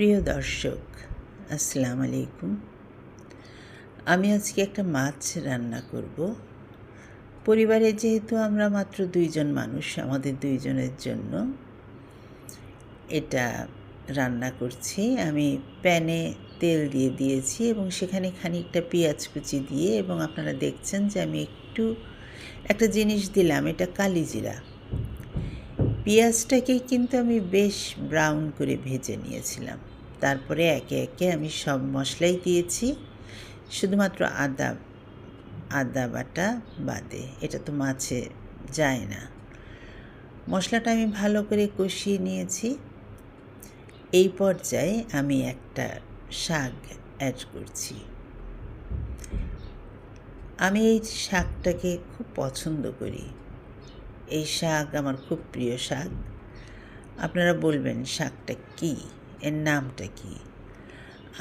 প্রিয় দর্শক, আসসালামু আলাইকুম। আমি আজকে একটা মাছ রান্না করব। পরিবারে যেহেতু আমরা মাত্র 2 জন মানুষ, আমাদের 2 জনের জন্য এটা রান্না করছি। আমি প্যানে তেল দিয়ে দিয়েছি এবং সেখানে খানিকটা পেঁয়াজ কুচি দিয়ে, এবং আপনারা দেখছেন যে আমি একটা জিনিস দিলাম, এটা কালিজিরা। পেঁয়াজটাকে কিন্তু আমি বেশ ব্রাউন করে ভেজে নিয়েছিলাম। তারপরে একে একে আমি সব মশলাই দিয়েছি, শুধুমাত্র আদা বাটা বাদে। এটা তো মাছে যায় না। মশলাটা আমি ভালো করে কষিয়ে নিয়েছি। এই পর্যায়ে আমি একটা শাক অ্যাড করছি। আমি এই শাকটাকে খুব পছন্দ করি। এই শাক আমার খুব প্রিয় শাক। আপনারা বলবেন শাকটা কী, এর নামটা কী?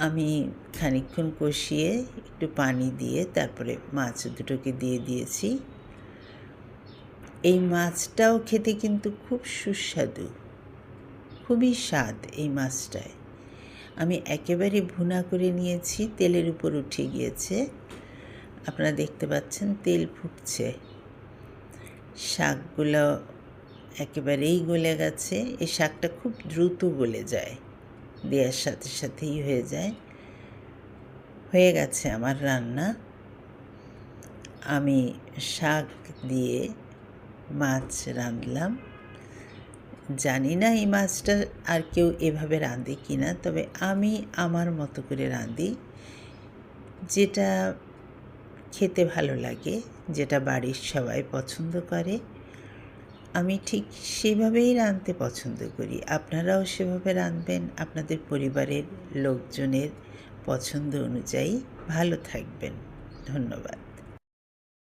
আমি খানিকক্ষণ কষিয়ে একটু পানি দিয়ে তারপরে মাছ দুটোকে দিয়ে দিয়েছি। এই মাছটাও খেতে কিন্তু খুব সুস্বাদু, খুবই স্বাদ এই মাছটায়। আমি একেবারে ভুনা করে নিয়েছি, তেলের উপর উঠে গিয়েছে। আপনারা দেখতে পাচ্ছেন তেল ফুটছে, শাকগুলো একেবারেই গলে গেছে। এই শাকটা খুব দ্রুত গলে যায়, দেওয়ার সাথে সাথেই হয়ে গেছে আমার রান্না। আমি শাক দিয়ে মাছ রাঁধলাম। জানি না এই মাছটা আর কেউ এভাবে রাঁধে কি না, তবে আমি আমার মতো করে রাঁধি, যেটা খেতে ভালো লাগে, যেটা বাড়ির সবাই পছন্দ করে। আমি ঠিক সেভাবেই রাঁধতে পছন্দ করি। আপনারাও সেভাবে রাঁধবেন, আপনাদের পরিবারের লোকজনের পছন্দ অনুযায়ী। ভালো থাকবেন। ধন্যবাদ।